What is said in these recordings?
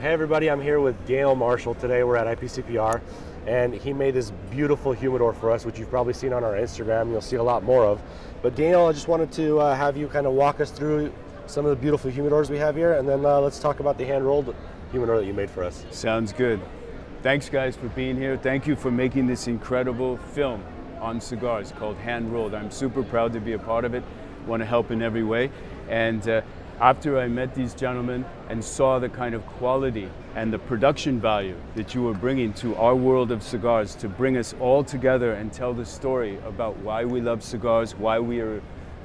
Hey everybody, I'm here with Daniel Marshall today. We're at IPCPR, and he made this beautiful humidor for us, which you've probably seen on our Instagram. You'll see a lot more of. But Daniel, I just wanted to have you kind of walk us through some of the beautiful humidors we have here, and then let's talk about the hand-rolled humidor that you made for us. Sounds good. Thanks guys for being here. Thank you for making this incredible film on cigars called Hand Rolled. I'm super proud to be a part of it. Want to help in every way. And after I met these gentlemen and saw the kind of quality and the production value that you were bringing to our world of cigars to bring us all together and tell the story about why we love cigars, why we are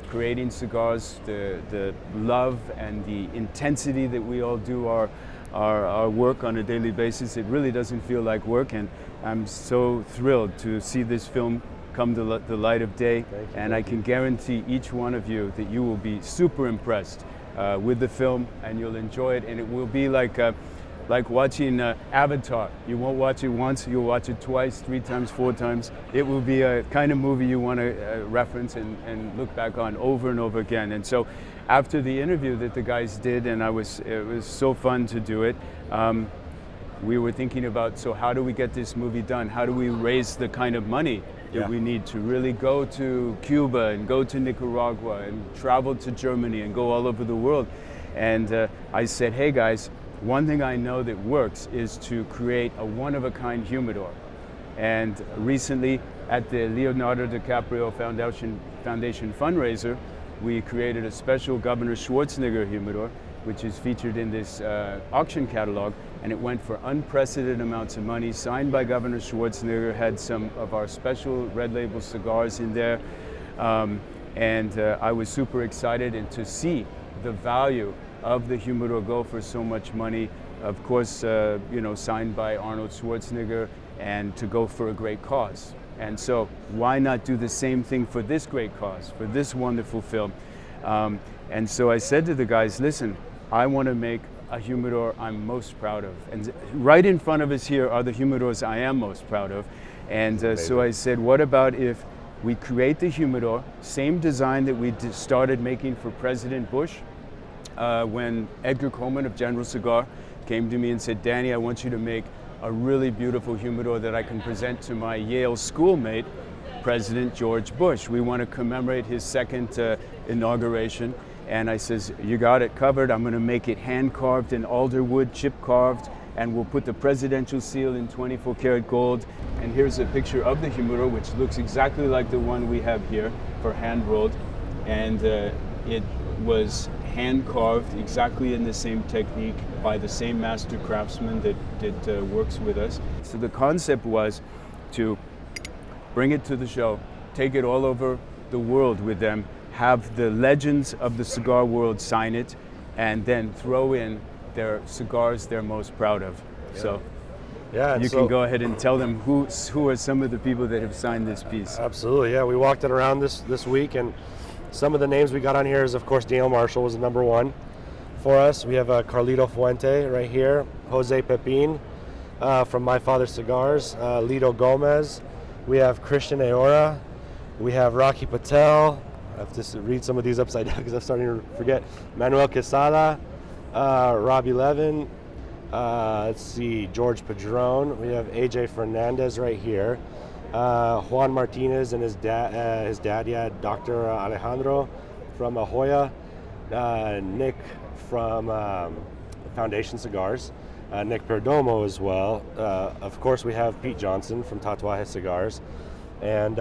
creating cigars, the love and the intensity that we all do our work on a daily basis, it really doesn't feel like work. And I'm so thrilled to see this film come to the light of day. And I can guarantee each one of you that you will be super impressed with the film, and you'll enjoy it, and it will be like watching Avatar. You won't watch it once, you'll watch it twice, 3 times, 4 times. It will be a kind of movie you want to reference and look back on over and over again. And so after the interview that the guys did, and it was so fun to do it, we were thinking about, so how do we get this movie done? How do we raise the kind of money that we need to really go to Cuba and go to Nicaragua and travel to Germany and go all over the world? And I said, hey guys, one thing I know that works is to create a one-of-a-kind humidor. And recently at the Leonardo DiCaprio Foundation fundraiser, we created a special Governor Schwarzenegger humidor, which is featured in this auction catalog, and it went for unprecedented amounts of money, signed by Governor Schwarzenegger, had some of our special red label cigars in there, and I was super excited, and to see the value of the humidor go for so much money, of course, signed by Arnold Schwarzenegger, and to go for a great cause. And so why not do the same thing for this great cause, for this wonderful film? And so I said to the guys, listen, I want to make a humidor I'm most proud of. And right in front of us here are the humidors I am most proud of. And so I said, what about if we create the humidor, same design that we started making for President Bush, when Edgar Coleman of General Cigar came to me and said, Danny, I want you to make a really beautiful humidor that I can present to my Yale schoolmate, President George Bush. We want to commemorate his second inauguration. And I says, you got it covered. I'm going to make it hand carved in alder wood, chip carved, and we'll put the presidential seal in 24 karat gold. And here's a picture of the humidor, which looks exactly like the one we have here for hand rolled. And it was hand carved exactly in the same technique by the same master craftsman that works with us. So the concept was to bring it to the show, take it all over the world with them, have the legends of the cigar world sign it, and then throw in their cigars they're most proud of. Yeah. So you can go ahead and tell them who are some of the people that have signed this piece. Absolutely, yeah. We walked it around this week, and some of the names we got on here is, of course, Daniel Marshall was the number one for us. We have Carlitto Fuente right here, Jose Pepin from My Father's Cigars, Litto Gomez. We have Christian Eiora. We have Rocky Patel. I have to read some of these upside down because I'm starting to forget. Manuel Quesada, Robbie Levin. Let's see, George Padron. We have AJ Fernandez right here. Juan Martinez and his dad, Dr. Alejandro from Joya. Nick from Foundation Cigars. Nick Perdomo as well. Of course, we have Pete Johnson from Tatuaje Cigars. And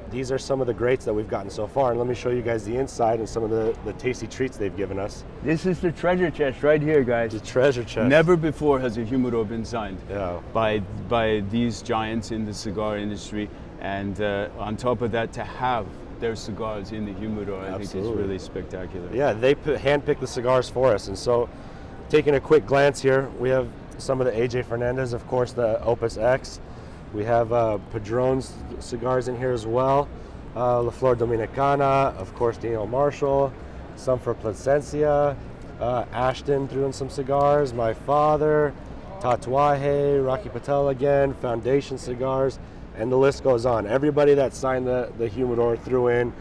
these are some of the greats that we've gotten so far. And let me show you guys the inside and some of the tasty treats they've given us. This is the treasure chest right here, guys. The treasure chest. Never before has a humidor been signed by these giants in the cigar industry. And on top of that, to have their cigars in the humidor, I think is really spectacular. Yeah, they handpicked the cigars for us. And so taking a quick glance here, we have some of the AJ Fernandez, of course, the Opus X. We have Padron's cigars in here as well. La Flor Dominicana, of course, Daniel Marshall. Some for Placensia. Ashton threw in some cigars. My Father, Tatuaje, Rocky Patel again, Foundation Cigars, and the list goes on. Everybody that signed the humidor threw in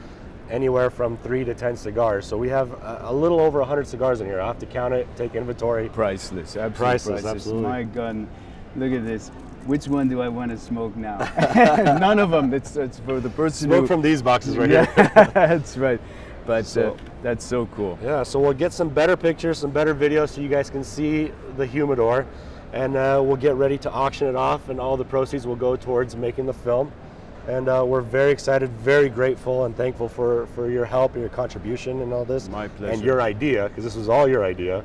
anywhere from 3 to 10 cigars. So we have a little over 100 cigars in here. I have to count it, take inventory. Priceless, absolutely Priceless, absolutely. My God, look at this. Which one do I want to smoke now? None of them. It's for the person Smoke from these boxes right here. That's right. But that's so cool. Yeah, so we'll get some better pictures, some better videos so you guys can see the humidor, and we'll get ready to auction it off, and all the proceeds will go towards making the film. And we're very excited, very grateful and thankful for your help and your contribution and all this. My pleasure. And your idea, because this was all your idea.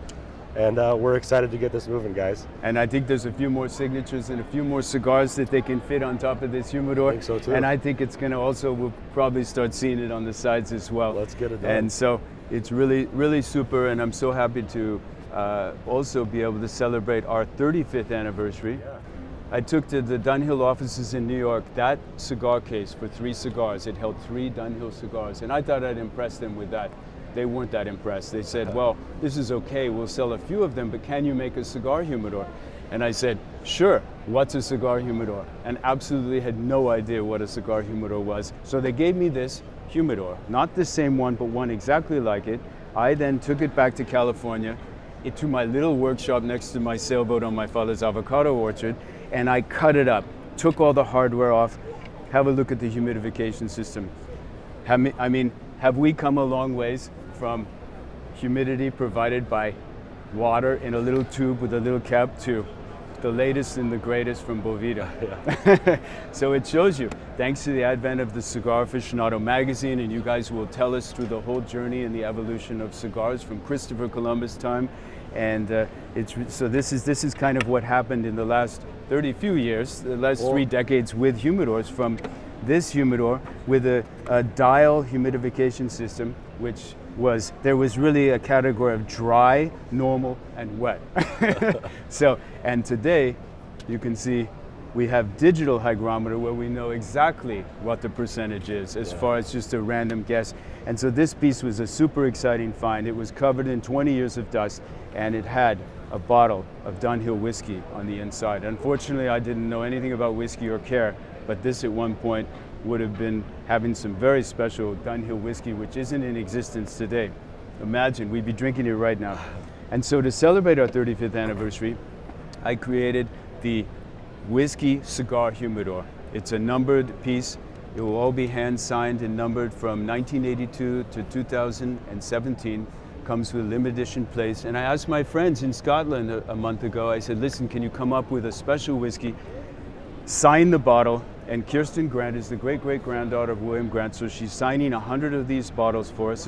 And we're excited to get this moving, guys. And I think there's a few more signatures and a few more cigars that they can fit on top of this humidor. I think so too. And I think it's going to also, we'll probably start seeing it on the sides as well. Let's get it done. And so it's really, really super. And I'm so happy to also be able to celebrate our 35th anniversary. Yeah. I took to the Dunhill offices in New York that cigar case for 3 cigars. It held 3 Dunhill cigars. And I thought I'd impress them with that. They weren't that impressed. They said, well, this is okay, we'll sell a few of them, but can you make a cigar humidor? And I said, sure, what's a cigar humidor? And absolutely had no idea what a cigar humidor was. So they gave me this humidor, not the same one, but one exactly like it. I then took it back to California, to my little workshop next to my sailboat on my father's avocado orchard, and I cut it up, took all the hardware off. Have a look at the humidification system. Have we come a long ways from humidity provided by water in a little tube with a little cap to the latest and the greatest from Boveda. Yeah. So it shows you, thanks to the advent of the Cigar Aficionado magazine, and you guys will tell us through the whole journey and the evolution of cigars from Christopher Columbus time. And so this is kind of what happened in the last 30 few years, the last 3 decades with humidors, from this humidor with a dial humidification system, which there was really a category of dry, normal, and wet. And today, you can see we have digital hygrometer where we know exactly what the percentage is as far as just a random guess. And so this piece was a super exciting find. It was covered in 20 years of dust, and it had a bottle of Dunhill whiskey on the inside. Unfortunately, I didn't know anything about whiskey or care, but this at one point would have been having some very special Dunhill whiskey, which isn't in existence today. Imagine, we'd be drinking it right now. And so to celebrate our 35th anniversary, I created the Whiskey Cigar Humidor. It's a numbered piece. It will all be hand-signed and numbered from 1982 to 2017. Comes with a limited edition place. And I asked my friends in Scotland a month ago, I said, listen, can you come up with a special whiskey, sign the bottle? And Kirsten Grant is the great-great-granddaughter of William Grant, so she's signing 100 of these bottles for us.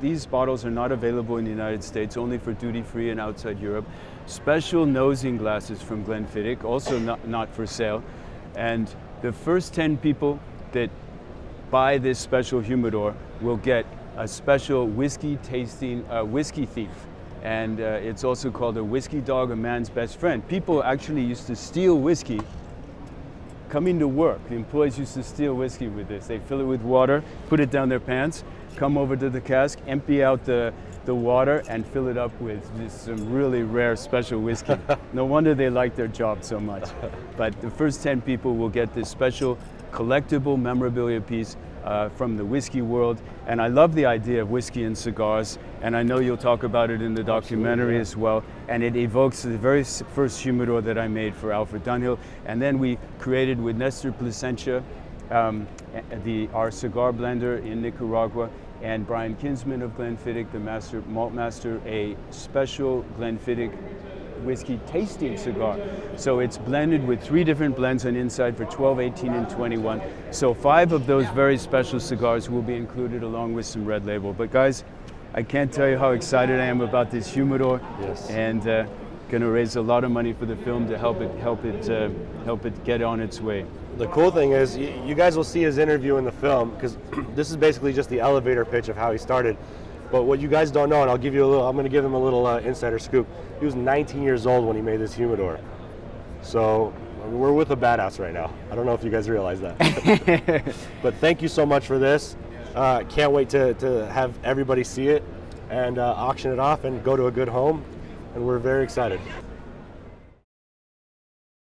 These bottles are not available in the United States, only for duty-free and outside Europe. Special nosing glasses from Glenfiddich, also not for sale. And the first 10 people that buy this special humidor will get a special whiskey tasting, whiskey thief. And it's also called a whiskey dog, a man's best friend. People actually used to steal whiskey coming to work. The employees used to steal whiskey with this. They fill it with water, put it down their pants, come over to the cask, empty out the water, and fill it up with just some really rare special whiskey. No wonder they like their job so much. But the first 10 people will get this special collectible memorabilia piece from the whiskey world. And I love the idea of whiskey and cigars, and I know you'll talk about it in the documentary as well. And it evokes the very first humidor that I made for Alfred Dunhill. And then we created with Nestor Placensia, our cigar blender in Nicaragua, and Brian Kinsman of Glenfiddich, the malt master, a special Glenfiddich whiskey tasting cigar. So it's blended with 3 different blends on inside for 12, 18, and 21. So 5 of those very special cigars will be included along with some red label. But guys, I can't tell you how excited I am about this humidor. Yes. And going to raise a lot of money for the film to help it get on its way. The cool thing is, you guys will see his interview in the film, because this is basically just the elevator pitch of how he started. But what you guys don't know, and I'm going to give him a little insider scoop. He was 19 years old when he made this humidor. So we're with a badass right now. I don't know if you guys realize that. But thank you so much for this. Can't wait to have everybody see it and auction it off and go to a good home. And we're very excited.